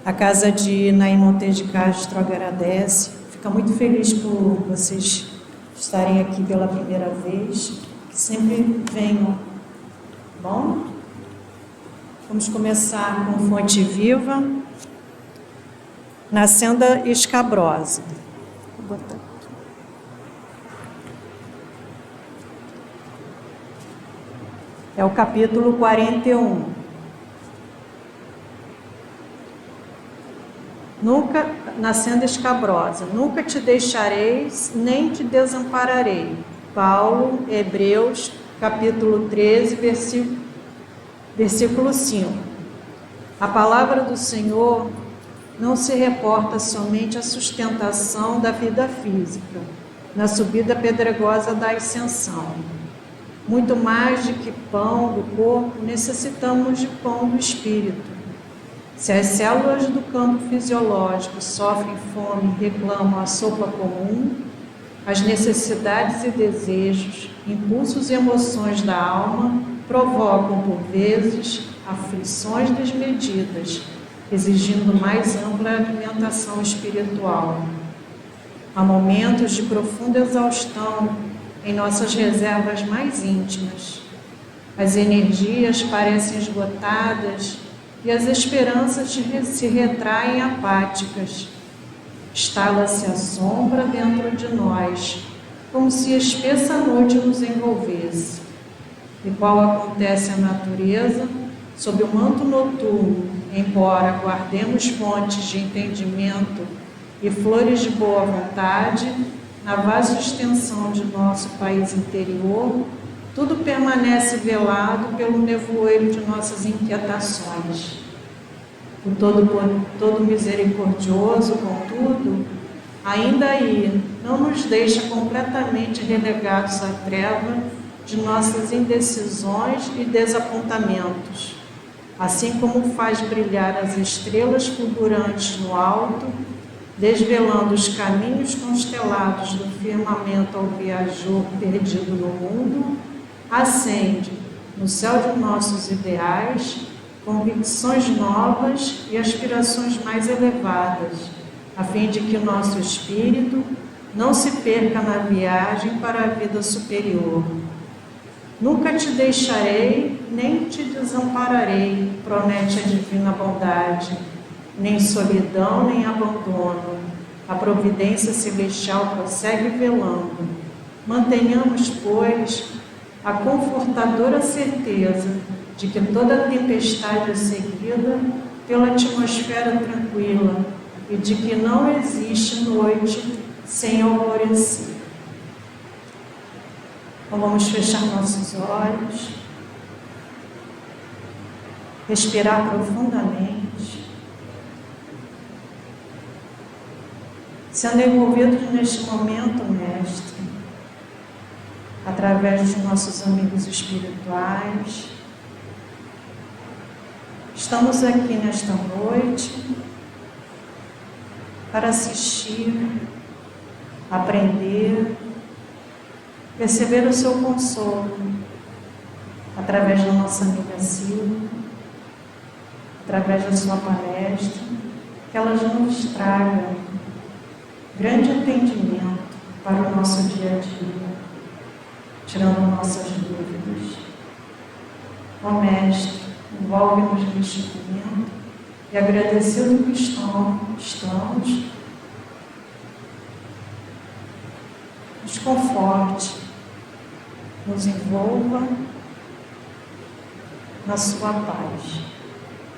A casa de Naim Montes de Castro agradece, fica muito feliz por vocês estarem aqui pela primeira vez, que sempre venham. Bom, vamos começar com Fonte Viva, na Senda Escabrosa. Vou botar aqui. É o capítulo 41. Nunca, na Senda Escabrosa, nunca te deixareis, nem te desampararei. Paulo, Hebreus, capítulo 13, versículo 5. A palavra do Senhor não se reporta somente à sustentação da vida física, na subida pedregosa da ascensão. Muito mais do que pão do corpo, necessitamos de pão do espírito. Se as células do campo fisiológico sofrem fome e reclamam a sopa comum, as necessidades e desejos, impulsos e emoções da alma provocam, por vezes, aflições desmedidas, exigindo mais ampla alimentação espiritual. Há momentos de profunda exaustão em nossas reservas mais íntimas. As energias parecem esgotadas e as esperanças se retraem apáticas. Estala-se a sombra dentro de nós, como se a espessa noite nos envolvesse. E qual acontece à natureza, sob o manto noturno, embora guardemos fontes de entendimento e flores de boa vontade, na vasta extensão de nosso país interior, tudo permanece velado pelo nevoeiro de nossas inquietações. O todo misericordioso, contudo, ainda aí não nos deixa completamente relegados à treva de nossas indecisões e desapontamentos, assim como faz brilhar as estrelas fulgurantes no alto, desvelando os caminhos constelados do firmamento ao viajor perdido no mundo, acende, no céu de nossos ideais, convicções novas e aspirações mais elevadas, a fim de que nosso espírito não se perca na viagem para a vida superior. Nunca te deixarei, nem te desampararei, promete a divina bondade, nem solidão, nem abandono. A providência celestial prossegue velando. Mantenhamos, pois, a confortadora certeza de que toda tempestade é seguida pela atmosfera tranquila e de que não existe noite sem alvorecer. Então vamos fechar nossos olhos, respirar profundamente, sendo envolvidos neste momento, Mestre, através dos nossos amigos espirituais. Estamos aqui nesta noite para assistir, aprender, receber o seu consolo através da nossa amiga Silvia, através da sua palestra, que ela nos traga grande entendimento para o nosso dia a dia, tirando nossas dúvidas. Ó Mestre, envolve-nos neste momento e agradecido que estamos, nos conforte, nos envolva na sua paz.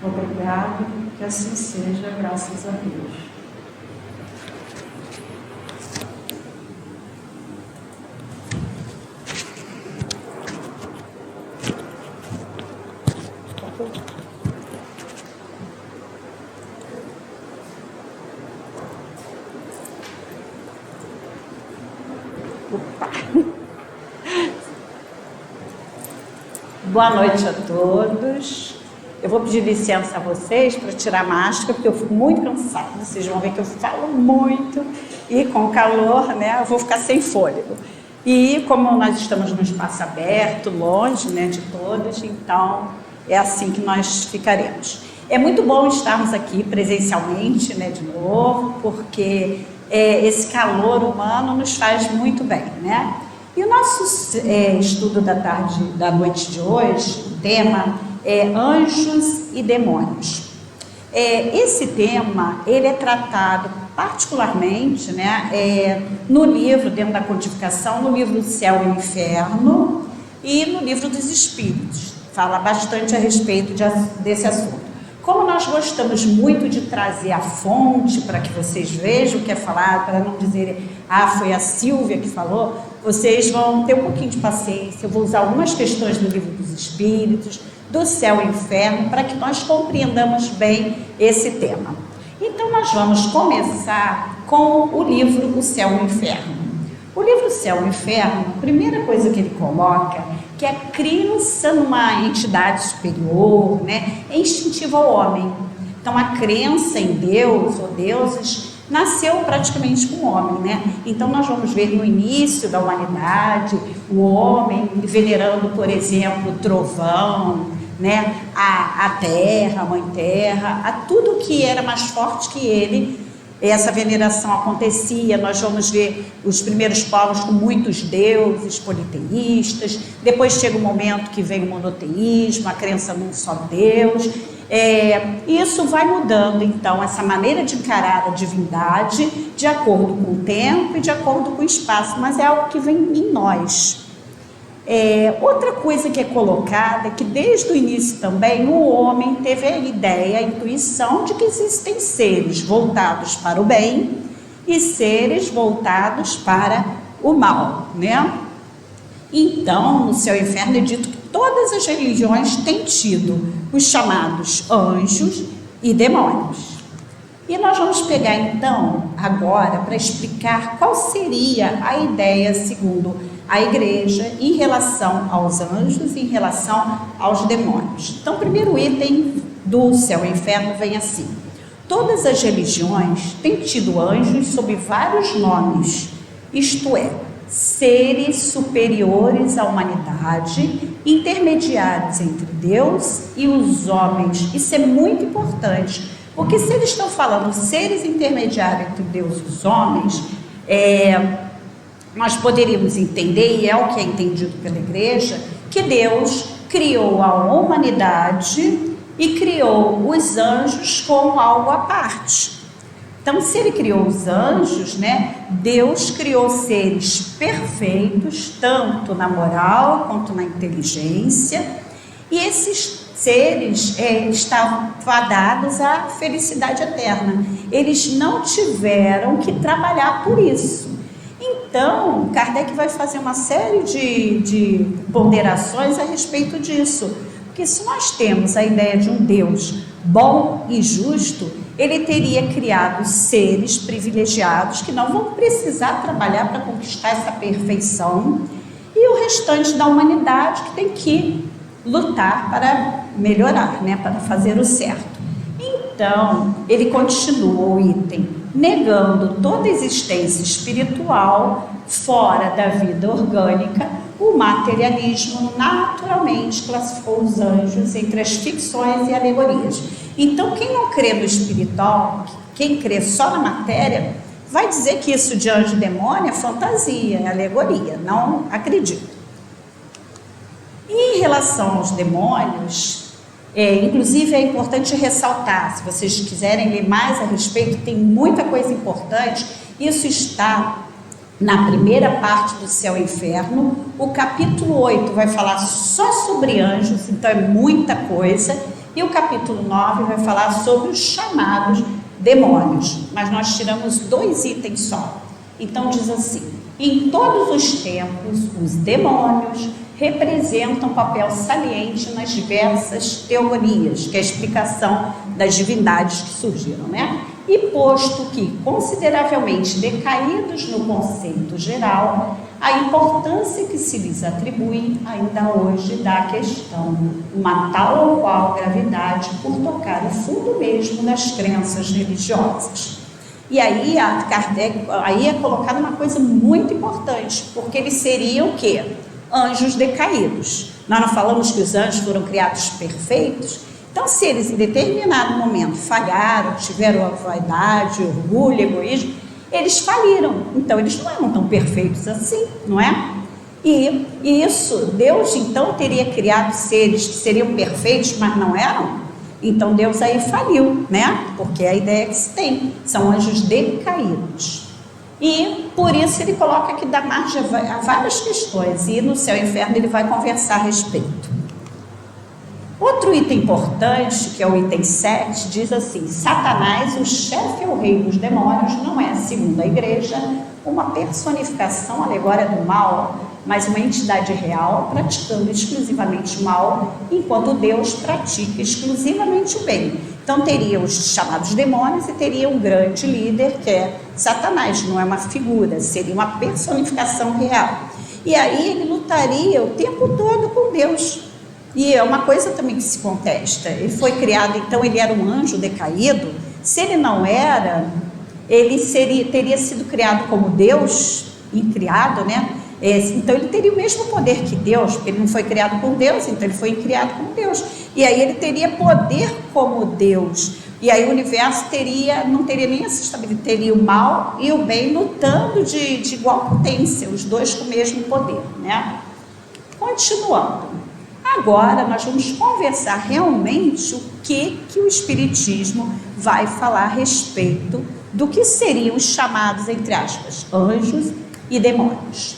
Obrigado, que assim seja, graças a Deus. Boa noite a todos. Eu vou pedir licença a vocês para tirar a máscara, porque eu fico muito cansada. Vocês vão ver que eu falo muito e com calor, né, eu vou ficar sem fôlego. E como nós estamos num espaço aberto, longe, né, de todos, então é assim que nós ficaremos. É muito bom estarmos aqui presencialmente, né, de novo, porque esse calor humano nos faz muito bem, né? E o nosso estudo da noite de hoje, o tema é Anjos e Demônios. Esse tema, ele é tratado particularmente, né, no livro, dentro da codificação, no livro do Céu e o Inferno e no livro dos Espíritos. Fala bastante a respeito desse assunto. Como nós gostamos muito de trazer a fonte para que vocês vejam o que é falado, para não dizerem, foi a Silvia que falou, vocês vão ter um pouquinho de paciência. Eu vou usar algumas questões do livro dos Espíritos, do Céu e Inferno, para que nós compreendamos bem esse tema. Então, nós vamos começar com o livro O Céu e o Inferno. O livro O Céu e o Inferno, a primeira coisa que ele coloca, que a crença numa entidade superior, né, é instintiva ao homem. Então, a crença em Deus ou deuses nasceu praticamente com o homem, né? Então, nós vamos ver no início da humanidade, o homem venerando, por exemplo, o trovão, né, a terra, a mãe terra, a tudo que era mais forte que ele. Essa veneração acontecia. Nós vamos ver os primeiros povos com muitos deuses politeístas, depois chega um momento que vem o monoteísmo, a crença num só Deus. Isso vai mudando, então, essa maneira de encarar a divindade de acordo com o tempo e de acordo com o espaço, mas é algo que vem em nós. Outra coisa que é colocada é que desde o início também o homem teve a ideia, a intuição de que existem seres voltados para o bem e seres voltados para o mal, né? Então, no Céu e Inferno é dito que todas as religiões têm tido os chamados anjos e demônios. E nós vamos pegar então agora para explicar qual seria a ideia segundo a igreja em relação aos anjos e em relação aos demônios. Então, o primeiro item do Céu e Inferno vem assim: todas as religiões têm tido anjos sob vários nomes, isto é, seres superiores à humanidade, intermediários entre Deus e os homens. Isso é muito importante, porque se eles estão falando seres intermediários entre Deus e os homens, nós poderíamos entender, e é o que é entendido pela igreja, que Deus criou a humanidade e criou os anjos como algo à parte. Então, se ele criou os anjos, né, Deus criou seres perfeitos, tanto na moral quanto na inteligência, e esses seres estavam fadados à felicidade eterna. Eles não tiveram que trabalhar por isso. Então, Kardec vai fazer uma série de ponderações a respeito disso. Porque se nós temos a ideia de um Deus bom e justo, ele teria criado seres privilegiados que não vão precisar trabalhar para conquistar essa perfeição, e o restante da humanidade que tem que lutar para melhorar, né, para fazer o certo. Então, ele continua o item negando toda existência espiritual fora da vida orgânica. O materialismo naturalmente classificou os anjos entre as ficções e alegorias. Então, quem não crê no espiritual, quem crê só na matéria, vai dizer que isso de anjo e demônio é fantasia, é alegoria. Não acredito. E em relação aos demônios, inclusive é importante ressaltar, se vocês quiserem ler mais a respeito, tem muita coisa importante. Isso está na primeira parte do Céu e Inferno. O capítulo 8 vai falar só sobre anjos, então é muita coisa, e o capítulo 9 vai falar sobre os chamados demônios, mas nós tiramos 2 itens só. Então diz assim: em todos os tempos os demônios representam um papel saliente nas diversas teorias, que é a explicação das divindades que surgiram, né? E posto que consideravelmente decaídos no conceito geral, a importância que se lhes atribui ainda hoje dá a questão uma tal ou qual gravidade por tocar o fundo mesmo das crenças religiosas. E aí a Kardec é colocada uma coisa muito importante, porque eles seriam o quê? Anjos decaídos. Nós não falamos que os anjos foram criados perfeitos? Então, se eles em determinado momento falharam, tiveram a vaidade, orgulho, egoísmo, eles faliram. Então, eles não eram tão perfeitos assim, não é? E isso, Deus então teria criado seres que seriam perfeitos, mas não eram? Então, Deus aí faliu, né? Porque é a ideia que se tem, são anjos decaídos. E por isso ele coloca que dá margem a várias questões, e no céu e inferno ele vai conversar a respeito. Outro item importante, que é o item 7, diz assim: Satanás, o chefe ou rei dos demônios, não é, segundo a igreja, uma personificação alegórica do mal, mas uma entidade real praticando exclusivamente o mal, enquanto Deus pratica exclusivamente o bem. Então teria os chamados demônios e teria um grande líder, que é Satanás, não é uma figura, seria uma personificação real. E aí ele lutaria o tempo todo com Deus. E é uma coisa também que se contesta. Ele foi criado, então ele era um anjo decaído. Se ele não era, ele teria sido criado como Deus, incriado, né? Então ele teria o mesmo poder que Deus, porque ele não foi criado por Deus, então ele foi criado como Deus. E aí ele teria poder como Deus. E aí o universo não teria nem essa estabilidade, teria o mal e o bem lutando de igual potência, os dois com o mesmo poder, né? Continuando. Agora nós vamos conversar realmente o que o Espiritismo vai falar a respeito do que seriam os chamados, entre aspas, anjos e demônios.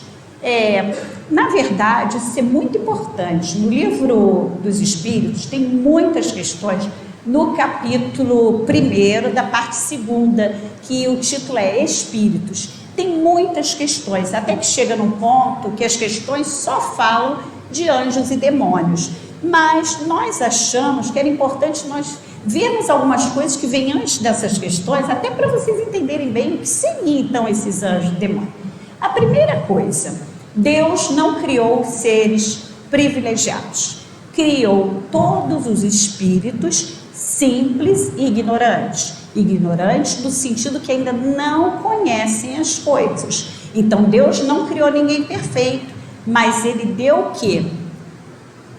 Na verdade, isso é muito importante. No livro dos Espíritos tem muitas questões, no capítulo 1 da parte 2, que o título é Espíritos. Tem muitas questões, até que chega num ponto que as questões só falam de anjos e demônios, mas nós achamos que era importante nós vermos algumas coisas que vêm antes dessas questões, até para vocês entenderem bem o que seriam então esses anjos e demônios. A primeira coisa, Deus não criou seres privilegiados, criou todos os espíritos simples e ignorantes no sentido que ainda não conhecem as coisas. Então Deus não criou ninguém perfeito, mas ele deu o quê?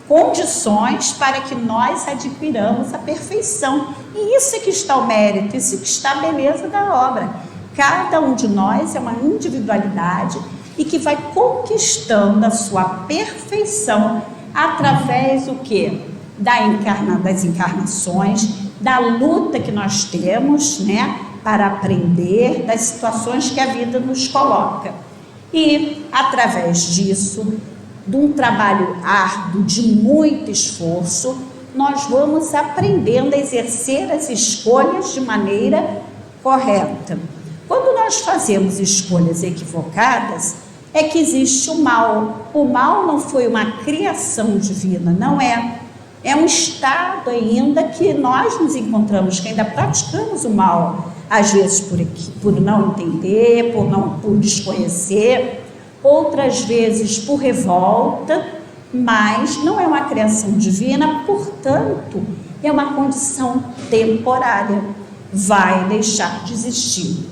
Condições para que nós adquiramos a perfeição. E isso é que está o mérito, isso é que está a beleza da obra. Cada um de nós é uma individualidade e que vai conquistando a sua perfeição através do quê? Das encarnações, da luta que nós temos, né, para aprender, das situações que a vida nos coloca. E, através disso, de um trabalho árduo, de muito esforço, nós vamos aprendendo a exercer as escolhas de maneira correta. Quando nós fazemos escolhas equivocadas, é que existe o mal. O mal não foi uma criação divina, não é. É um estado ainda que nós nos encontramos, que ainda praticamos o mal. Às vezes por não entender, por desconhecer, outras vezes por revolta, mas não é uma criação divina, portanto, é uma condição temporária, vai deixar de existir.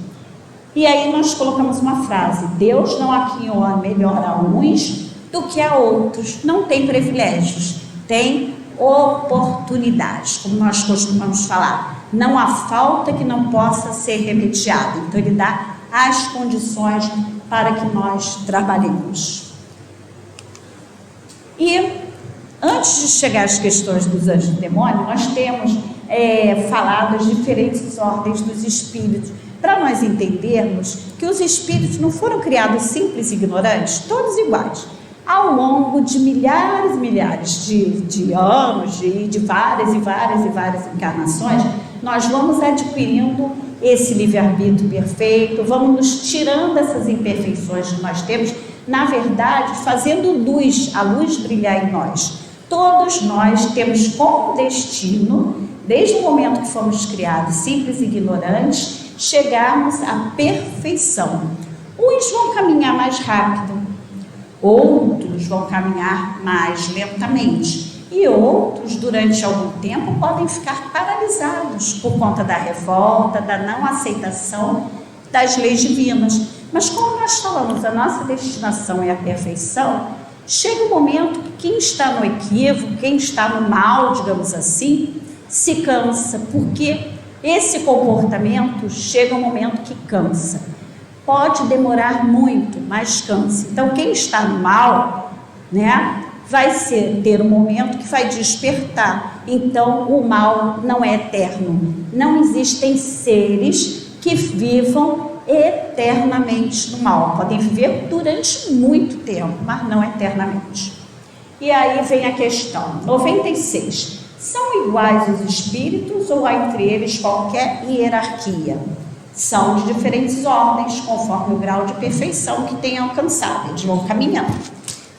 E aí nós colocamos uma frase: Deus não aquinhoa melhor a uns do que a outros, não tem privilégios, tem oportunidades, como nós costumamos falar. Não há falta que não possa ser remediada. Então ele dá as condições para que nós trabalhemos. E antes de chegar às questões dos anjos e demônios, nós temos falado as diferentes ordens dos espíritos, para nós entendermos que os espíritos não foram criados simples e ignorantes, todos iguais. Ao longo de milhares e milhares de anos, de várias e várias e várias encarnações, nós vamos adquirindo esse livre-arbítrio perfeito, vamos nos tirando essas imperfeições que nós temos, na verdade, fazendo a luz brilhar em nós. Todos nós temos como destino, desde o momento que fomos criados simples e ignorantes, chegarmos à perfeição. Uns vão caminhar mais rápido, outros vão caminhar mais lentamente e outros, durante algum tempo, podem ficar paralisados por conta da revolta, da não aceitação das leis divinas. Mas como nós falamos, a nossa destinação é a perfeição, chega um momento que quem está no equívoco, quem está no mal, digamos assim, se cansa, porque esse comportamento chega um momento que cansa. Pode demorar muito, mas cansa. Então, quem está no mal, né, vai ter um momento que vai despertar. Então, o mal não é eterno. Não existem seres que vivam eternamente no mal. Podem viver durante muito tempo, mas não eternamente. E aí vem a questão 96. São iguais os espíritos ou há entre eles qualquer hierarquia? São de diferentes ordens, conforme o grau de perfeição que tenham alcançado. Eles vão caminhando.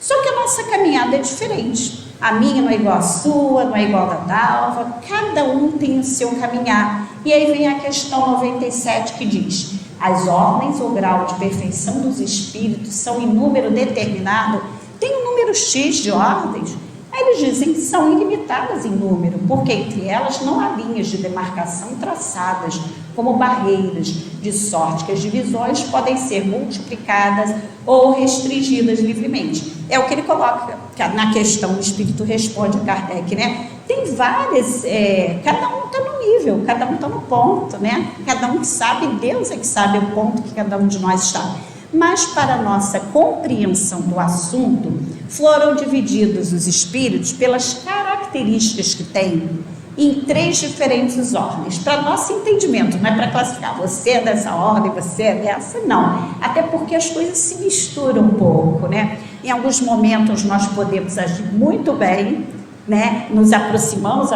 Só que a nossa caminhada é diferente. A minha não é igual à sua, não é igual à da Dalva. Cada um tem o seu caminhar. E aí vem a questão 97 que diz: as ordens ou grau de perfeição dos espíritos são em número determinado? Tem um número X de ordens? Aí eles dizem que são ilimitadas em número, porque entre elas não há linhas de demarcação traçadas como barreiras, de sorte que as divisões podem ser multiplicadas ou restringidas livremente. É o que ele coloca na questão, o Espírito responde a Kardec, né? Tem várias, cada um está no nível, cada um está no ponto, né? Cada um que sabe, Deus é que sabe o ponto que cada um de nós está. Mas para nossa compreensão do assunto, foram divididos os espíritos pelas características que têm em 3 diferentes ordens. Para nosso entendimento, não é para classificar, você é dessa ordem, você é dessa, não. Até porque as coisas se misturam um pouco, né? Em alguns momentos nós podemos agir muito bem, né? Nos aproximamos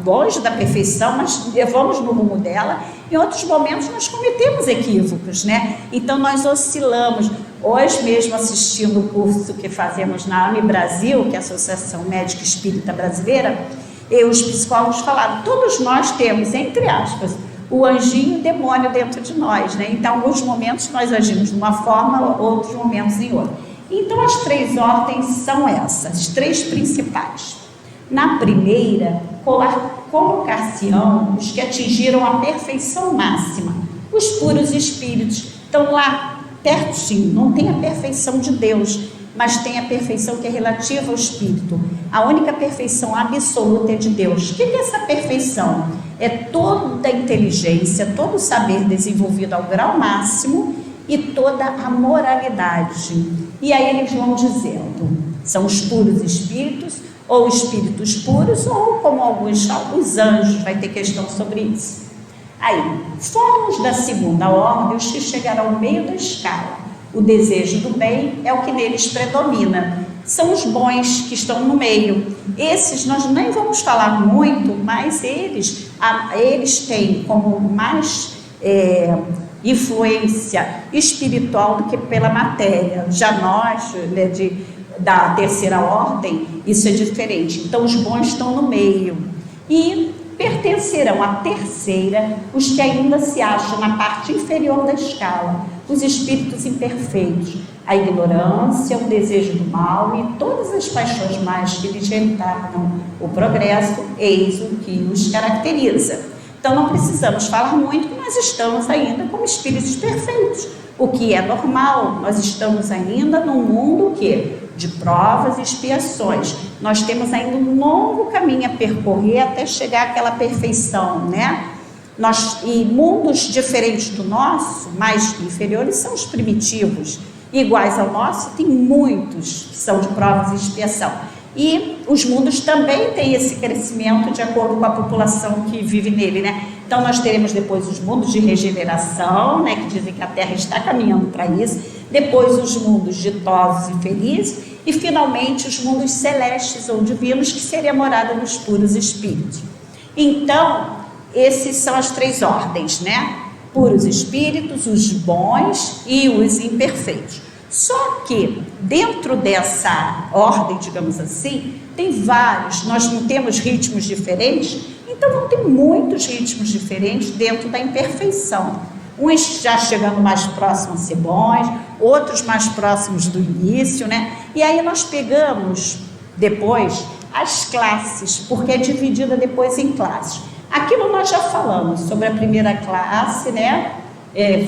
longe da perfeição, mas levamos no rumo dela. Em outros momentos nós cometemos equívocos, né? Então nós oscilamos. Hoje mesmo, assistindo o curso que fazemos na AME Brasil, que é a Associação Médica Espírita Brasileira, os psicólogos falaram, todos nós temos, entre aspas, o anjinho e o demônio dentro de nós, né? Então, em alguns momentos nós agimos de uma forma, outros momentos em outra. Então, as 3 ordens são essas, as 3 principais. Na primeira, colocar-se-ão os que atingiram a perfeição máxima, os puros espíritos. Então, lá, pertinho, não tem a perfeição de Deus, mas tem a perfeição que é relativa ao espírito. A única perfeição absoluta é de Deus. O que é essa perfeição? É toda a inteligência, todo o saber desenvolvido ao grau máximo e toda a moralidade. E aí eles vão dizendo, são os puros espíritos, ou espíritos puros, ou como alguns falam, os anjos, vai ter questão sobre isso. Aí, fomos da segunda ordem, os que chegaram ao meio da escala. O desejo do bem é o que neles predomina. São os bons que estão no meio. Esses nós nem vamos falar muito, mas eles têm como mais influência espiritual do que pela matéria. Já nós, né, da terceira ordem, isso é diferente. Então os bons estão no meio. E pertencerão à terceira os que ainda se acham na parte inferior da escala, os espíritos imperfeitos, a ignorância, o desejo do mal e todas as paixões mais que lhes retardam o progresso, eis o que os caracteriza. Então não precisamos falar muito, que nós estamos ainda como espíritos perfeitos, o que é normal. Nós estamos ainda num mundo de provas e expiações. Nós temos ainda um longo caminho a percorrer até chegar àquela perfeição, né? E mundos diferentes do nosso, mais inferiores, são os primitivos. Iguais ao nosso, tem muitos que são de provas e expiação. E os mundos também têm esse crescimento de acordo com a população que vive nele, né? Então nós teremos depois os mundos de regeneração, né, que dizem que a Terra está caminhando para isso, depois os mundos ditosos e felizes, e finalmente os mundos celestes ou divinos, que seria a morada dos puros espíritos. Então, esses são as 3 ordens, né? Puros espíritos, os bons e os imperfeitos. Só que dentro dessa ordem, digamos assim, tem vários, nós não temos ritmos diferentes, então vão ter muitos ritmos diferentes dentro da imperfeição. Uns já chegando mais próximos a ser bons, outros mais próximos do início, né? E aí nós pegamos depois as classes, porque é dividida depois em classes. Aquilo nós já falamos sobre a primeira classe, né?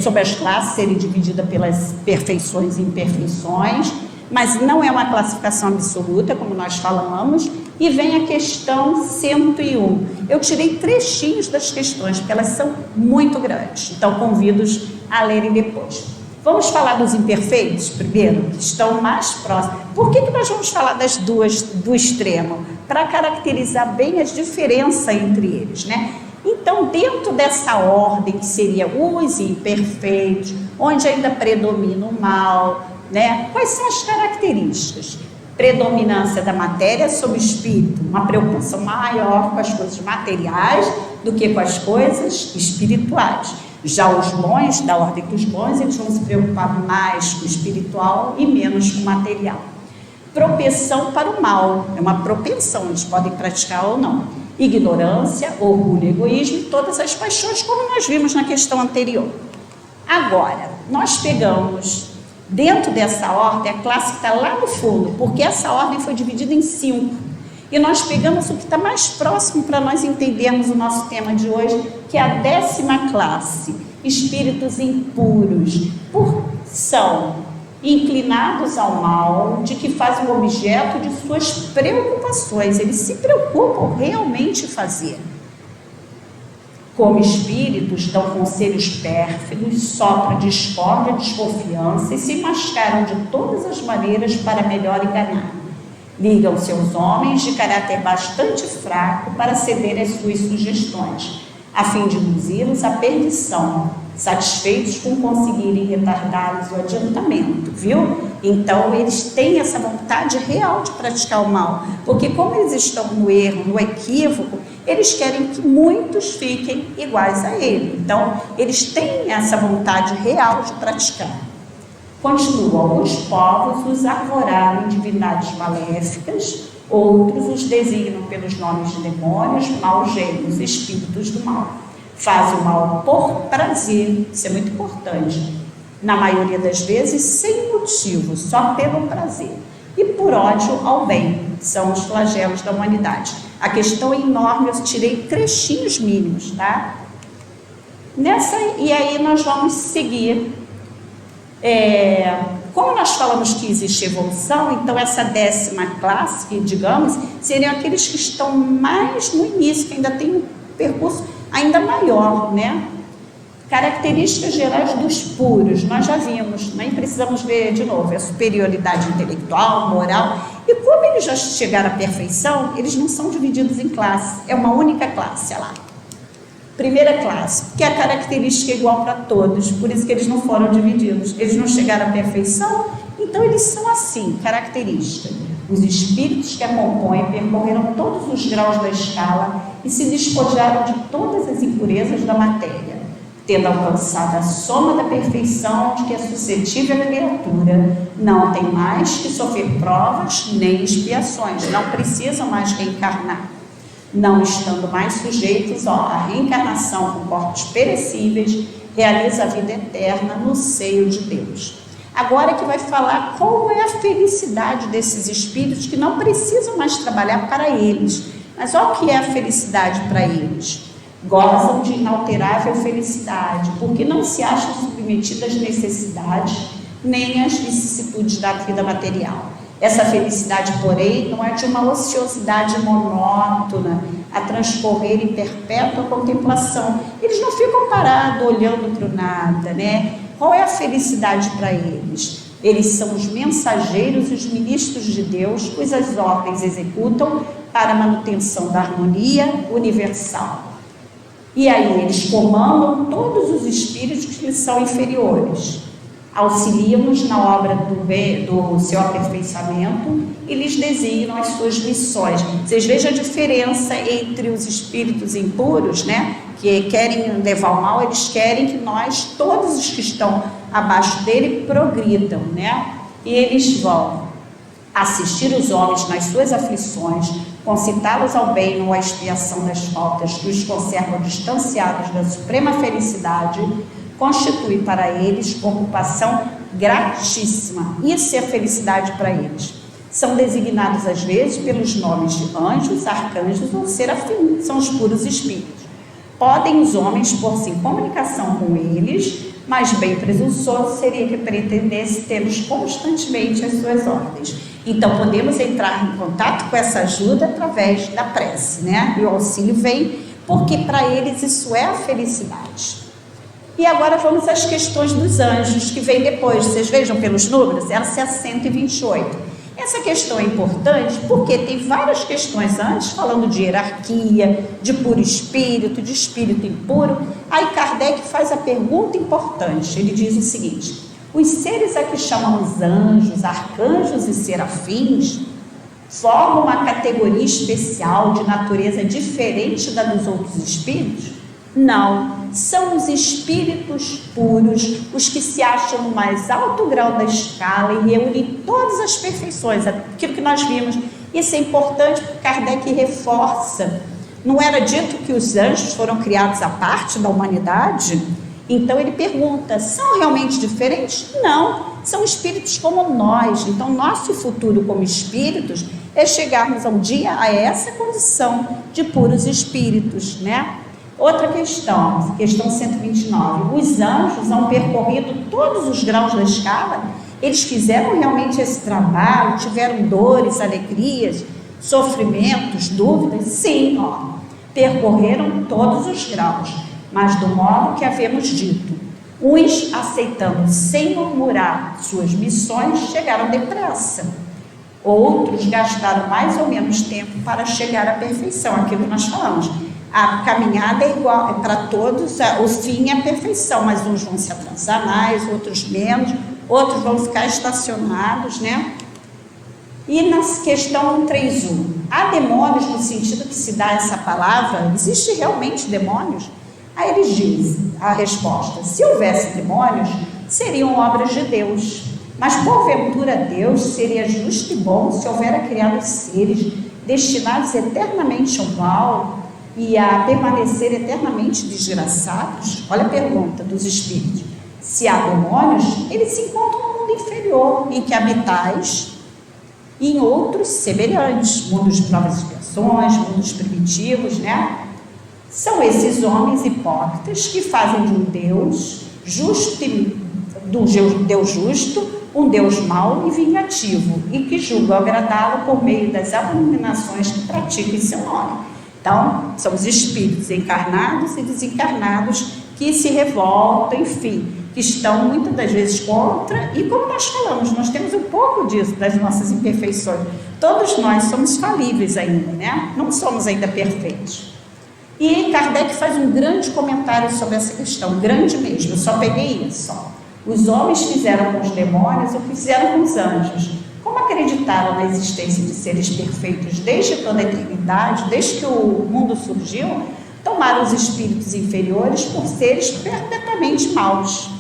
Sobre as classes serem divididas pelas perfeições e imperfeições, mas não é uma classificação absoluta, como nós falamos, E vem a questão 101. Eu tirei trechinhos das questões, porque elas são muito grandes. Então, convido-os a lerem depois. Vamos falar dos imperfeitos primeiro, que estão mais próximos. Por que nós vamos falar das duas do extremo? Para caracterizar bem as diferenças entre eles, né? Então, dentro dessa ordem, que seria os imperfeitos, onde ainda predomina o mal, né? Quais são as características? Predominância da matéria sobre o espírito, uma preocupação maior com as coisas materiais do que com as coisas espirituais. Já os bons, da ordem dos bons, eles vão se preocupar mais com o espiritual e menos com o material. Propensão para o mal, é uma propensão, eles podem praticar ou não. Ignorância, orgulho, egoísmo e todas as paixões, como nós vimos na questão anterior. Agora, nós pegamos, dentro dessa ordem, a classe que está lá no fundo, porque essa ordem foi dividida em 5. E nós pegamos o que está mais próximo para nós entendermos o nosso tema de hoje, que é a 10ª classe, espíritos impuros, são inclinados ao mal, de que fazem o objeto de suas preocupações, eles se preocupam realmente em fazer. Como espíritos, dão conselhos pérfidos, sopram discórdia, desconfiança e se mascaram de todas as maneiras para melhor enganar. Ligam-se aos homens de caráter bastante fraco para ceder às suas sugestões, a fim de induzi-los à perdição, satisfeitos com conseguirem retardá-los o adiantamento, viu? Então, eles têm essa vontade real de praticar o mal, porque como eles estão no erro, no equívoco, eles querem que muitos fiquem iguais a ele. Então, eles têm essa vontade real de praticar. Continuam, alguns povos os arvoraram em divindades maléficas, outros os designam pelos nomes de demônios, maus gênios, espíritos do mal. Fazem o mal por prazer, isso é muito importante, na maioria das vezes sem motivo, só pelo prazer. E por ódio ao bem, são os flagelos da humanidade. A questão é enorme, eu tirei trechinhos mínimos, tá? E aí nós vamos seguir. Como nós falamos que existe evolução, então essa 10ª classe, que digamos, seriam aqueles que estão mais no início, que ainda tem um percurso ainda maior, né? Características gerais dos puros, nós já vimos, nem precisamos ver de novo, é a superioridade intelectual, moral, e como eles já chegaram à perfeição, eles não são divididos em classes, é uma única classe, olha lá. Primeira classe, que é a característica igual para todos, por isso que eles não foram divididos, eles não chegaram à perfeição, então eles são assim, característica. Os espíritos que a compõem percorreram todos os graus da escala e se despojaram de todas as impurezas da matéria, tendo alcançado a soma da perfeição de que é suscetível a criatura, não tem mais que sofrer provas nem expiações, não precisam mais reencarnar, não estando mais sujeitos à reencarnação com corpos perecíveis, realiza a vida eterna no seio de Deus. Agora que vai falar qual é a felicidade desses espíritos que não precisam mais trabalhar para eles. Mas olha o que é a felicidade para eles. Gozam de inalterável felicidade, porque não se acham submetidos às necessidades nem às vicissitudes da vida material. Essa felicidade, porém, não é de uma ociosidade monótona, a transcorrer em perpétua contemplação. Eles não ficam parados olhando para o nada, né? Qual é a felicidade para eles? Eles são os mensageiros e os ministros de Deus, cujas ordens executam para a manutenção da harmonia universal. E aí eles comandam todos os espíritos que lhes são inferiores. Auxiliam-nos na obra do seu aperfeiçoamento e lhes designam as suas missões. Vocês vejam a diferença entre os espíritos impuros, né, que querem levar o mal, eles querem que nós, todos os que estão abaixo dele, progridam, né? E eles vão assistir os homens nas suas aflições, concitá-los ao bem ou à expiação das faltas que os conservam distanciados da suprema felicidade, constitui para eles ocupação gratíssima. Isso é a felicidade para eles. São designados às vezes pelos nomes de anjos, arcanjos ou serafim, são os puros espíritos. Podem os homens pôr-se em comunicação com eles, mas bem presunçoso seria que pretendesse tê-los constantemente às suas ordens. Então, podemos entrar em contato com essa ajuda através da prece, né? E o auxílio vem porque para eles isso é a felicidade. E agora vamos às questões dos anjos, que vem depois. Vocês vejam pelos números, essa é a 128. Essa questão é importante porque tem várias questões antes, falando de hierarquia, de puro espírito, de espírito impuro. Aí Kardec faz a pergunta importante, ele diz o seguinte: os seres a que chamamos anjos, arcanjos e serafins formam uma categoria especial de natureza diferente da dos outros espíritos? Não, são os espíritos puros, os que se acham no mais alto grau da escala e reúnem todas as perfeições, aquilo que nós vimos. Isso é importante porque Kardec reforça. Não era dito que os anjos foram criados à parte da humanidade? Então ele pergunta, são realmente diferentes? Não, são espíritos como nós. Então nosso futuro como espíritos é chegarmos um dia a essa condição de puros espíritos, né? Outra questão 129. Os anjos hão percorrido todos os graus da escala? Eles fizeram realmente esse trabalho? Tiveram dores, alegrias, sofrimentos, dúvidas? Sim, percorreram todos os graus, mas do modo que havemos dito. Uns, aceitando sem murmurar suas missões, chegaram depressa. Outros gastaram mais ou menos tempo para chegar à perfeição, aquilo que nós falamos. A caminhada é igual para todos, o fim é a perfeição, mas uns vão se atrasar mais, outros menos, outros vão ficar estacionados, né? E na questão 131, há demônios no sentido que se dá essa palavra? Existe realmente demônios? Aí eles dizem, a resposta, se houvesse demônios, seriam obras de Deus, mas porventura Deus seria justo e bom se houvera criado seres destinados eternamente ao mal e a permanecer eternamente desgraçados? Olha a pergunta dos espíritos. Se há demônios, eles se encontram no mundo inferior, em que habitais, e em outros semelhantes, mundos de provas e expiações, mundos primitivos, né? São esses homens hipócritas que fazem de um Deus justo, Deus justo, um Deus mau e vingativo, e que julgam agradá-lo por meio das abominações que praticam em seu nome. Então, são os espíritos encarnados e desencarnados que se revoltam, enfim, que estão muitas das vezes contra, e como nós falamos, nós temos um pouco disso, das nossas imperfeições. Todos nós somos falíveis ainda, né? Não somos ainda perfeitos. E Kardec faz um grande comentário sobre essa questão, grande mesmo, eu só peguei isso. Os homens fizeram com os demônios o que fizeram com os anjos. Como acreditaram na existência de seres perfeitos desde toda a eternidade, desde que o mundo surgiu, tomaram os espíritos inferiores por seres perpetuamente maus.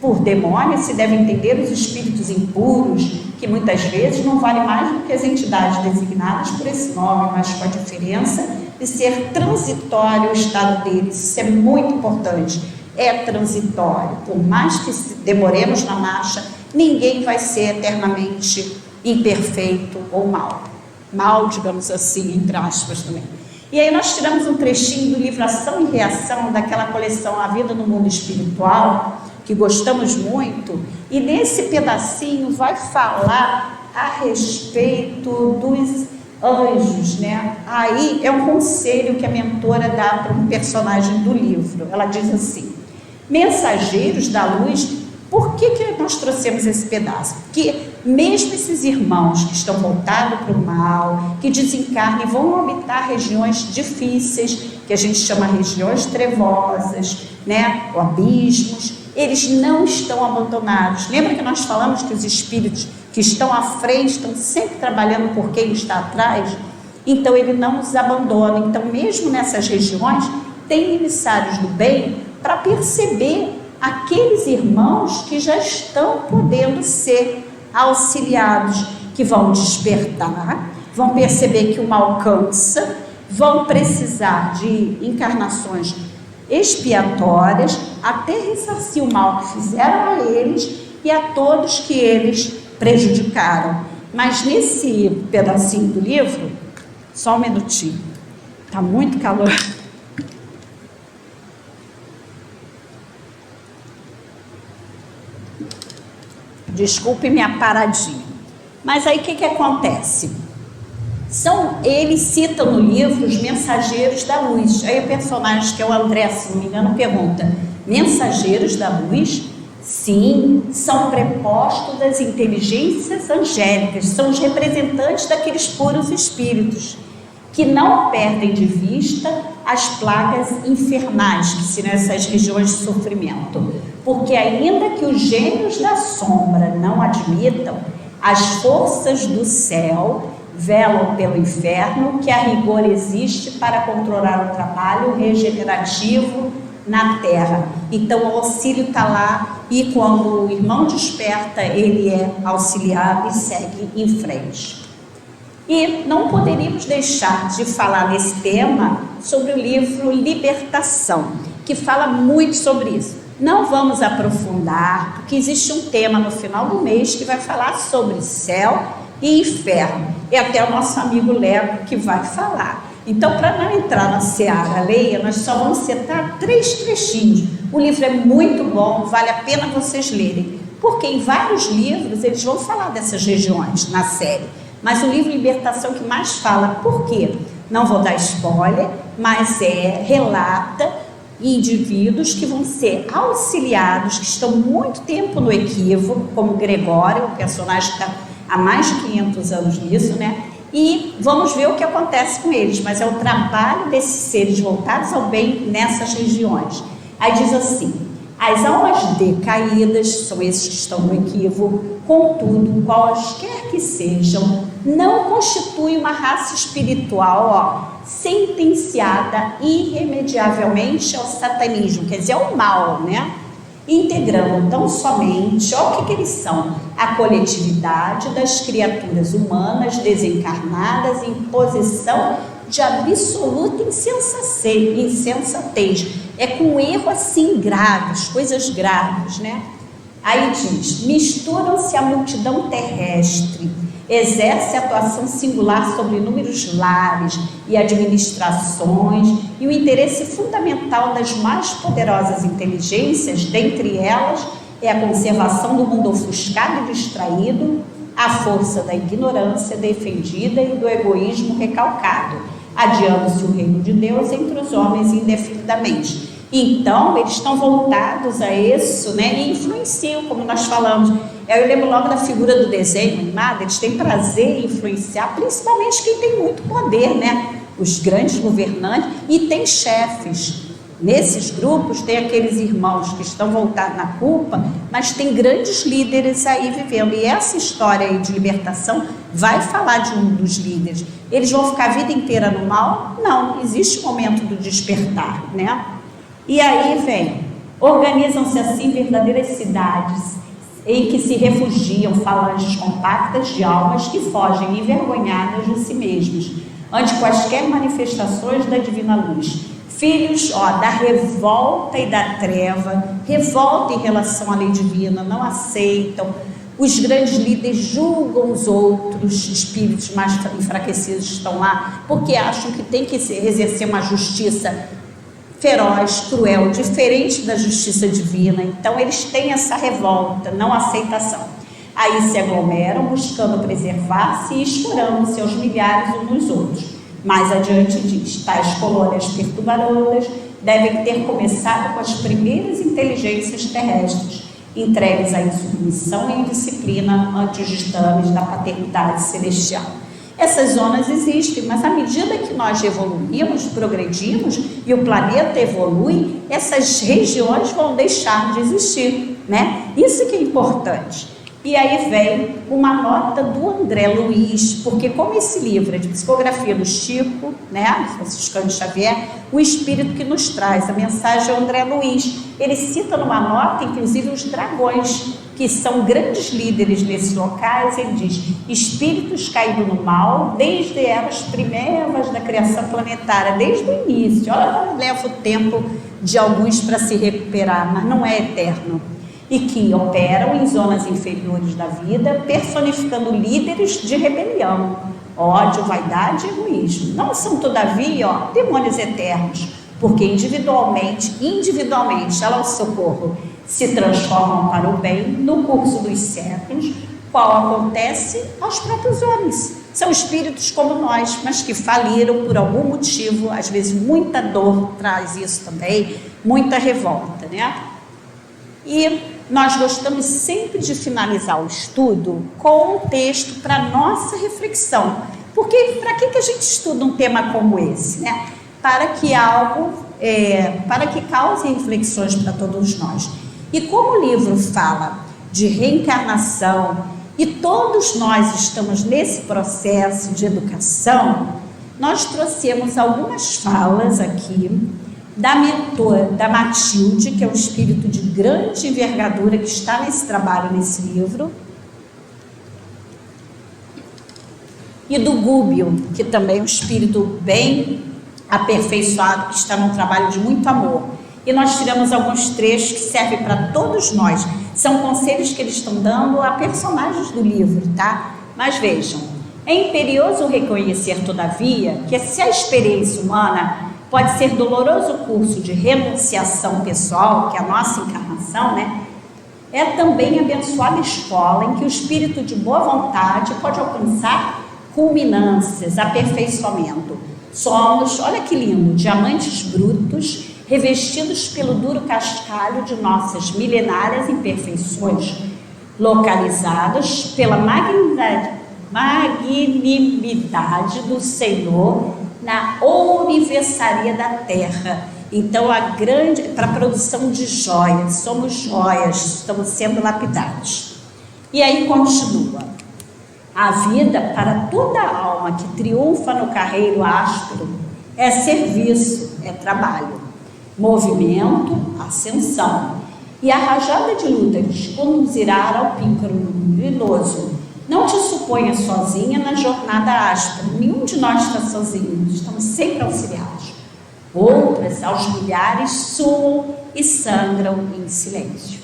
Por demônios se deve entender os espíritos impuros, que muitas vezes não valem mais do que as entidades designadas por esse nome, mas com a diferença de ser transitório o estado deles. Isso é muito importante. É transitório. Por mais que demoremos na marcha, ninguém vai ser eternamente imperfeito ou mal. Mal, digamos assim, entre aspas também. E aí nós tiramos um trechinho do livro Ação e Reação, daquela coleção A Vida no Mundo Espiritual, que gostamos muito, e nesse pedacinho vai falar a respeito dos anjos, né? Aí é um conselho que a mentora dá para um personagem do livro. Ela diz assim: mensageiros da luz. Por que nós trouxemos esse pedaço? Porque mesmo esses irmãos que estão voltados para o mal, que desencarnam e vão habitar regiões difíceis, que a gente chama regiões trevosas, né? Ou abismos, eles não estão abandonados. Lembra que nós falamos que os espíritos que estão à frente estão sempre trabalhando por quem está atrás? Então ele não os abandona. Então mesmo nessas regiões tem emissários do bem para perceber aqueles irmãos que já estão podendo ser auxiliados, que vão despertar, vão perceber que o mal cansa, vão precisar de encarnações expiatórias até ressarcir o mal que fizeram a eles e a todos que eles prejudicaram. Mas nesse pedacinho do livro, só um minutinho, está muito calor. Desculpe minha paradinha. Mas aí o que acontece? Eles citam no livro os mensageiros da luz. Aí o personagem, que é o André, se não me engano, pergunta: mensageiros da luz? Sim, são prepostos das inteligências angélicas, são os representantes daqueles puros espíritos que não perdem de vista as plagas infernais, que seriam essas regiões de sofrimento, porque ainda que os gênios da sombra não admitam, as forças do céu velam pelo inferno, que a rigor existe para controlar o trabalho regenerativo na terra. Então o auxílio está lá, e quando o irmão desperta, ele é auxiliado e segue em frente. E não poderíamos deixar de falar nesse tema sobre o livro Libertação, que fala muito sobre isso. Não vamos aprofundar, porque existe um tema no final do mês que vai falar sobre céu e inferno. É até o nosso amigo Léo que vai falar. Então, para não entrar na seara alheia, nós só vamos citar 3 trechinhos. O livro é muito bom, vale a pena vocês lerem, porque em vários livros eles vão falar dessas regiões na série. Mas o livro Libertação que mais fala, por quê? Não vou dar spoiler, mas relata indivíduos que vão ser auxiliados, que estão muito tempo no equívoco, como Gregório, o personagem que está há mais de 500 anos nisso, né? E vamos ver o que acontece com eles, mas é o trabalho desses seres voltados ao bem nessas regiões. Aí diz assim: as almas decaídas, são esses que estão no equívoco, contudo, quaisquer que sejam, não constituem uma raça espiritual sentenciada irremediavelmente ao satanismo, quer dizer, ao mal, né? Integrando tão somente, o que eles são? A coletividade das criaturas humanas desencarnadas em posição de absoluta insensatez. É com erro assim graves, coisas graves, né? Aí diz: misturam-se à multidão terrestre, exerce atuação singular sobre inúmeros lares e administrações, e o interesse fundamental das mais poderosas inteligências, dentre elas, é a conservação do mundo ofuscado e distraído, a força da ignorância defendida e do egoísmo recalcado, adiando-se o reino de Deus entre os homens indefinidamente. Então, eles estão voltados a isso, né, e influenciam, como nós falamos. Eu lembro logo da figura do desenho animado. Eles têm prazer em influenciar, principalmente quem tem muito poder, né? Os grandes governantes, e tem chefes. Nesses grupos tem aqueles irmãos que estão voltados na culpa, mas tem grandes líderes aí vivendo. E essa história aí de libertação vai falar de um dos líderes. Eles vão ficar a vida inteira no mal? Não, existe um momento do despertar, né? E aí vem, organizam-se assim verdadeiras cidades, em que se refugiam falanges compactas de almas que fogem envergonhadas de si mesmas, ante quaisquer manifestações da divina luz. Filhos, da revolta e da treva, revolta em relação à lei divina, não aceitam. Os grandes líderes julgam os outros espíritos mais enfraquecidos que estão lá, porque acham que tem que exercer uma justiça feroz, cruel, diferente da justiça divina. Então eles têm essa revolta, não aceitação. Aí se aglomeram buscando preservar-se e escorando-se aos milhares uns nos outros. Mais adiante diz: tais colônias perturbadoras devem ter começado com as primeiras inteligências terrestres, entregues à insubmissão e indisciplina ante os ditames da paternidade celestial. Essas zonas existem, mas à medida que nós evoluímos, progredimos e o planeta evolui, essas regiões vão deixar de existir, né? Isso que é importante. E aí vem uma nota do André Luiz, porque como esse livro é de psicografia do Chico, né, Franciscano Xavier, o espírito que nos traz a mensagem é o André Luiz. Ele cita numa nota, inclusive, os dragões, que são grandes líderes nesses locais. Ele diz: espíritos caídos no mal, desde eras primeiras da criação planetária, desde o início. Olha como leva o tempo de alguns para se recuperar, mas não é eterno. E que operam em zonas inferiores da vida, personificando líderes de rebelião, ódio, vaidade e egoísmo. Não são, todavia, demônios eternos, porque individualmente, ela ao socorro, se transformam para o bem no curso dos séculos, qual acontece aos próprios homens. São espíritos como nós, mas que faliram por algum motivo, às vezes muita dor traz isso também, muita revolta, né? E nós gostamos sempre de finalizar o estudo com um texto para nossa reflexão. Porque para que a gente estuda um tema como esse, né? Para que cause reflexões para todos nós. E como o livro fala de reencarnação, e todos nós estamos nesse processo de educação, nós trouxemos algumas falas aqui da mentora, da Matilde, que é um espírito de grande envergadura que está nesse trabalho, nesse livro, e do Gúbio, que também é um espírito bem aperfeiçoado, que está num trabalho de muito amor. E nós tiramos alguns trechos que servem para todos nós. São conselhos que eles estão dando a personagens do livro, tá? Mas vejam, é imperioso reconhecer, todavia, que se a experiência humana pode ser doloroso curso de renunciação pessoal, que é a nossa encarnação, né? É também abençoada escola em que o espírito de boa vontade pode alcançar culminâncias, aperfeiçoamento. Somos, olha que lindo, diamantes brutos, revestidos pelo duro cascalho de nossas milenárias imperfeições, localizados pela magnanimidade do Senhor na universaria da terra. Então, para a produção de joias, somos joias, estamos sendo lapidados. E aí continua: a vida para toda alma que triunfa no carreiro áspero é serviço, é trabalho, movimento, ascensão, e a rajada de luta te conduzirá ao píncaro luminoso. Não te suponha sozinha na jornada áspera, nenhum de nós está sozinho, estamos sempre auxiliados. Outras, aos milhares, suam e sangram em silêncio.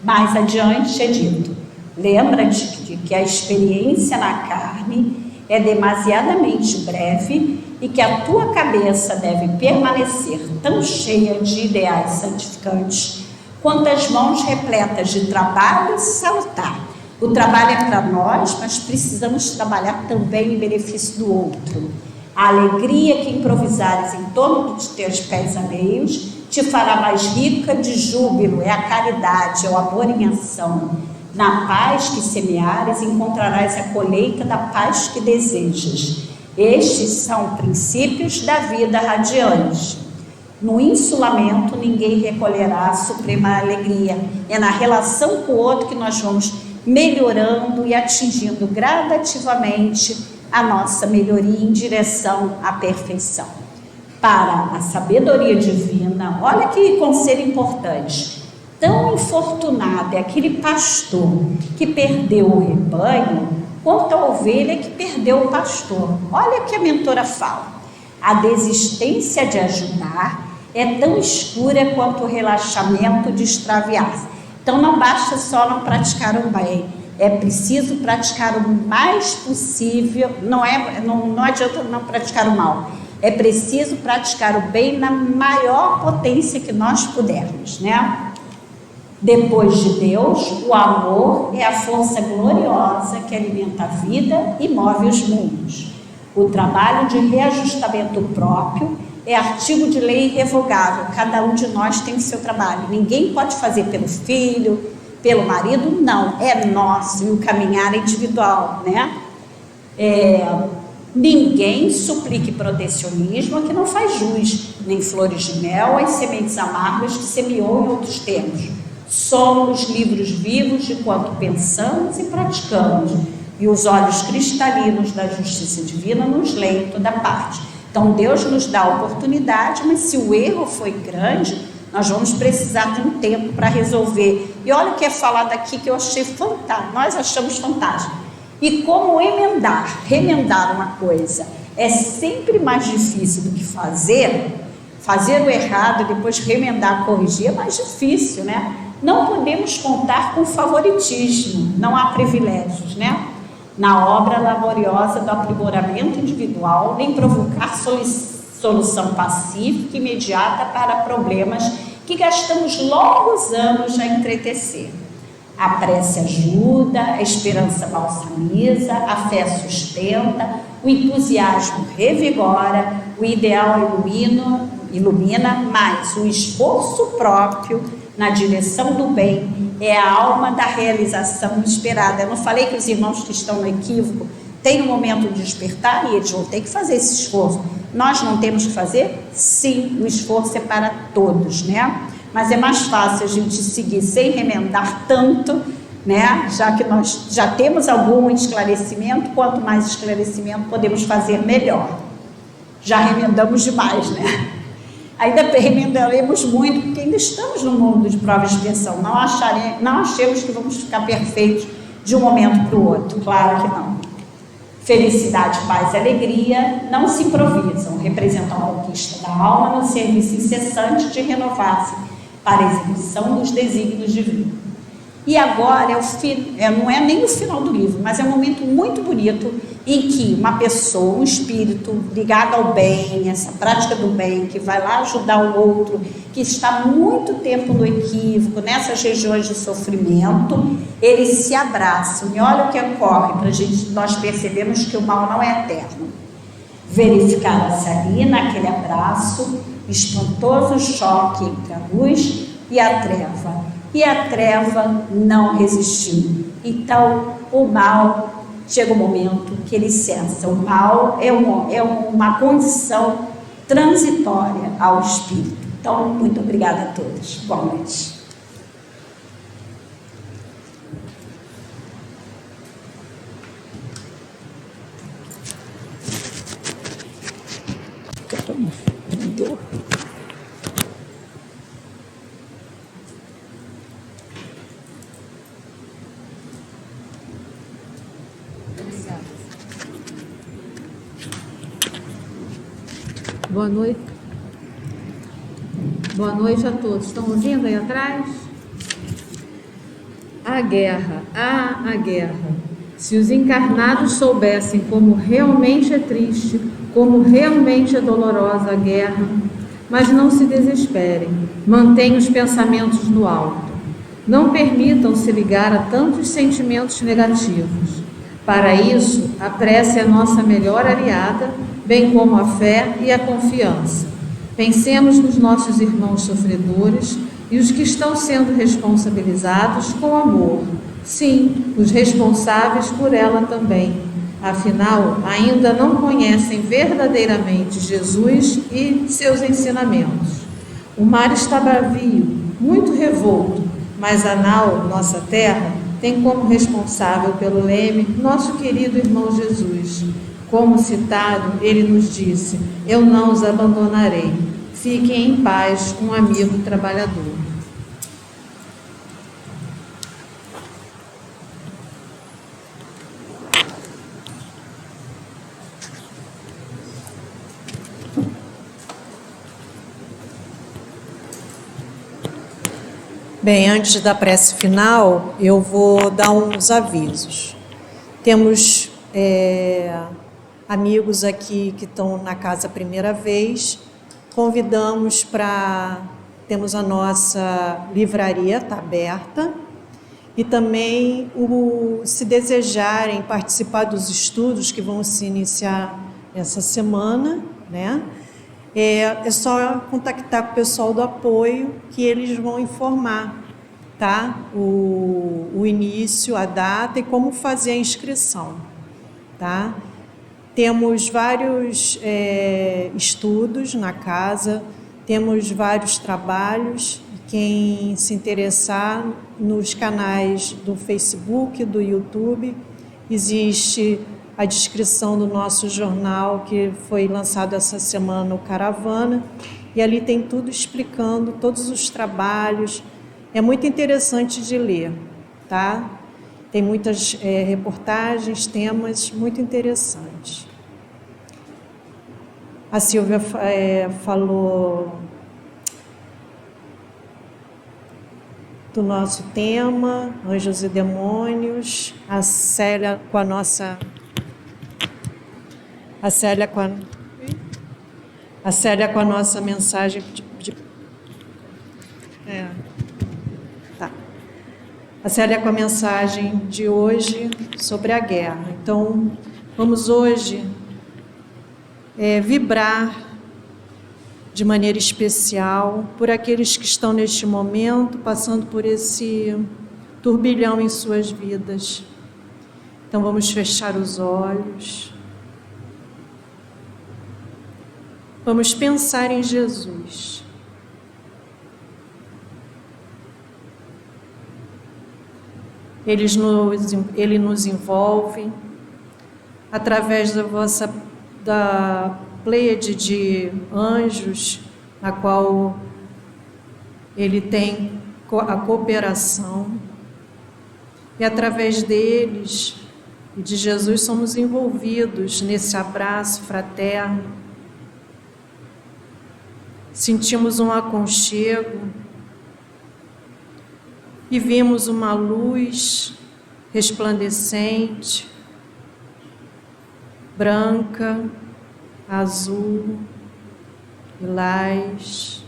Mais adiante é dito: lembra-te de que a experiência na carne é demasiadamente breve e que a tua cabeça deve permanecer tão cheia de ideais santificantes quanto as mãos repletas de trabalho salutar. O trabalho é para nós, mas precisamos trabalhar também em benefício do outro. A alegria que improvisares em torno dos teus pés alheios te fará mais rica de júbilo, é a caridade, é o amor em ação. Na paz que semeares, encontrarás a colheita da paz que desejas. Estes são princípios da vida radiante. No insulamento, ninguém recolherá a suprema alegria. É na relação com o outro que nós vamos melhorando e atingindo gradativamente a nossa melhoria em direção à perfeição. Para a sabedoria divina, olha que conselho importante. Tão infortunado é aquele pastor que perdeu o rebanho, quanto a ovelha que perdeu o pastor. Olha o que a mentora fala: a desistência de ajudar é tão escura quanto o relaxamento de extraviar-se. Então não basta só não praticar o bem, é preciso praticar o mais possível, não adianta não praticar o mal, é preciso praticar o bem na maior potência que nós pudermos, né? Depois de Deus, o amor é a força gloriosa que alimenta a vida e move os mundos. O trabalho de reajustamento próprio é artigo de lei irrevogável. Cada um de nós tem o seu trabalho. Ninguém pode fazer pelo filho, pelo marido, não. É nosso, e o caminhar é individual, né? Ninguém suplique protecionismo a que não faz jus, nem flores de mel às sementes amargas que semeou em outros tempos. Somos livros vivos de quanto pensamos e praticamos, e os olhos cristalinos da justiça divina nos leem toda parte. Então Deus nos dá a oportunidade, mas se o erro foi grande, nós vamos precisar de um tempo para resolver. E olha o que é falado aqui que eu achei fantástico, nós achamos fantástico. E como remendar uma coisa é sempre mais difícil do que fazer o errado e depois remendar, corrigir, é mais difícil, né? Não podemos contar com favoritismo, não há privilégios, né? Na obra laboriosa do aprimoramento individual, nem provocar solução pacífica e imediata para problemas que gastamos longos anos a entretecer. A prece ajuda, a esperança balsamiza, a fé sustenta, o entusiasmo revigora, o ideal ilumina, mas o esforço próprio na direção do bem é a alma da realização esperada. Eu não falei que os irmãos que estão no equívoco têm um momento de despertar e eles vão ter que fazer esse esforço. Nós não temos que fazer? Sim, o esforço é para todos, né? Mas é mais fácil a gente seguir sem remendar tanto, né? Já que nós já temos algum esclarecimento, quanto mais esclarecimento podemos fazer melhor. Já remendamos demais, né? Ainda remendaremos muito, porque ainda estamos no mundo de prova e expiação. Não achemos que vamos ficar perfeitos de um momento para o outro, claro que não. Felicidade, paz e alegria não se improvisam, representam a conquista da alma no serviço incessante de renovar-se para a execução dos desígnios divinos. E agora não é nem o final do livro, mas é um momento muito bonito em que uma pessoa, um espírito ligado ao bem, essa prática do bem, que vai lá ajudar o outro, que está muito tempo no equívoco, nessas regiões de sofrimento, eles se abraçam. E olha o que ocorre para nós percebermos que o mal não é eterno. Verificava-se ali, naquele abraço, espantoso choque entre a luz e a treva. E a treva não resistiu. Então, o mal, chega um momento que ele cessa. O mal é uma condição transitória ao espírito. Então, muito obrigada a todos. Boa noite. Boa noite. Boa noite a todos. Estão ouvindo aí atrás? A guerra. A guerra. Se os encarnados soubessem como realmente é triste, como realmente é dolorosa a guerra, mas não se desesperem. Mantenham os pensamentos no alto. Não permitam se ligar a tantos sentimentos negativos. Para isso, a prece é a nossa melhor aliada, bem como a fé e a confiança. Pensemos nos nossos irmãos sofredores e os que estão sendo responsabilizados com amor. Sim, os responsáveis por ela também. Afinal, ainda não conhecem verdadeiramente Jesus e seus ensinamentos. O mar está bravio, muito revolto, mas a nau, nossa terra, tem como responsável pelo leme nosso querido irmão Jesus. Como citado, ele nos disse: eu não os abandonarei. Fiquem em paz, um amigo trabalhador. Bem, antes da prece final, eu vou dar uns avisos. Temos amigos aqui que estão na casa a primeira vez. Temos a nossa livraria, está aberta. E também, se desejarem participar dos estudos que vão se iniciar essa semana, né? É só contactar com o pessoal do apoio que eles vão informar, tá? O início, a data e como fazer a inscrição, tá? Temos vários estudos na casa, temos vários trabalhos. Quem se interessar, nos canais do Facebook, do YouTube, existe a descrição do nosso jornal que foi lançado essa semana, o Caravana, e ali tem tudo explicando, todos os trabalhos. É muito interessante de ler, tá? Tem muitas reportagens, temas muito interessantes. A Silvia falou do nosso tema, Anjos e Demônios, a Célia com a nossa... A Célia com a nossa mensagem tá. A Célia com a mensagem de hoje sobre a guerra. Então, vamos hoje vibrar de maneira especial por aqueles que estão neste momento passando por esse turbilhão em suas vidas. Então, vamos fechar os olhos. Vamos pensar em Jesus. Ele nos envolve através da pleiade de anjos, na qual Ele tem a cooperação, e através deles e de Jesus somos envolvidos nesse abraço fraterno. Sentimos um aconchego e vimos uma luz resplandecente, branca, azul, lilás,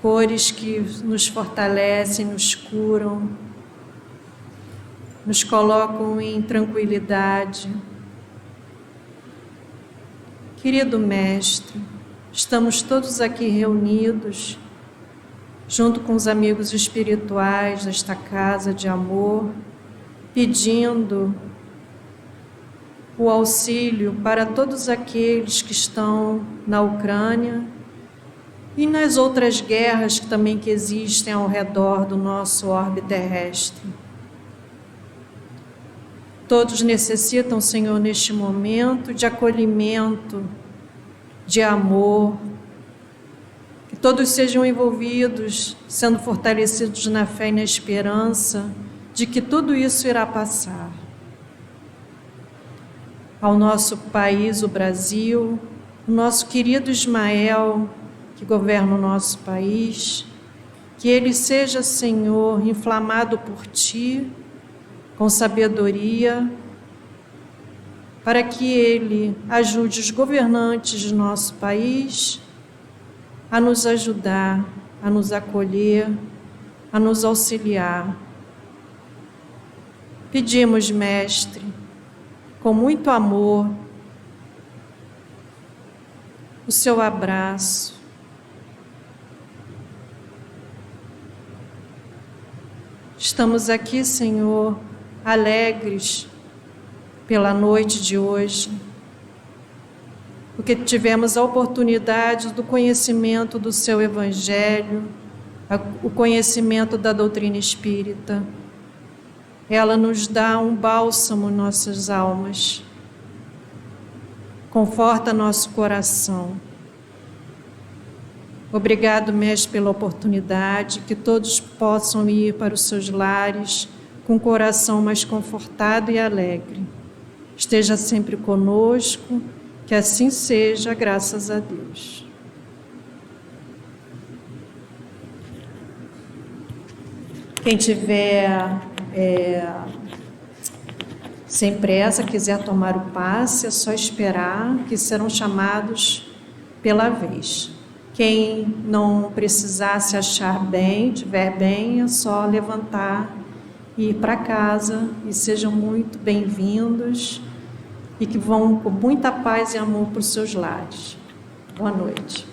cores que nos fortalecem, nos curam, nos colocam em tranquilidade. Querido Mestre, estamos todos aqui reunidos, junto com os amigos espirituais desta casa de amor, pedindo o auxílio para todos aqueles que estão na Ucrânia e nas outras guerras que existem ao redor do nosso orbe terrestre. Todos necessitam, Senhor, neste momento de acolhimento, de amor, que todos sejam envolvidos, sendo fortalecidos na fé e na esperança de que tudo isso irá passar. Ao nosso país, o Brasil, o nosso querido Ismael, que governa o nosso país, que ele seja, Senhor, inflamado por Ti, com sabedoria, para que ele ajude os governantes do nosso país a nos ajudar, a nos acolher, a nos auxiliar. Pedimos, Mestre, com muito amor, o seu abraço. Estamos aqui, Senhor, alegres pela noite de hoje, porque tivemos a oportunidade do conhecimento do seu Evangelho, o conhecimento da doutrina espírita. Ela nos dá um bálsamo em nossas almas, conforta nosso coração. Obrigado, Mestre, pela oportunidade, que todos possam ir para os seus lares com o coração mais confortado e alegre. Esteja sempre conosco, que assim seja, graças a Deus. Quem tiver sem pressa, quiser tomar o passe, é só esperar, que serão chamados pela vez. Quem não precisar se achar bem, estiver bem, é só levantar e ir para casa, e sejam muito bem-vindos e que vão com muita paz e amor para os seus lares. Boa noite.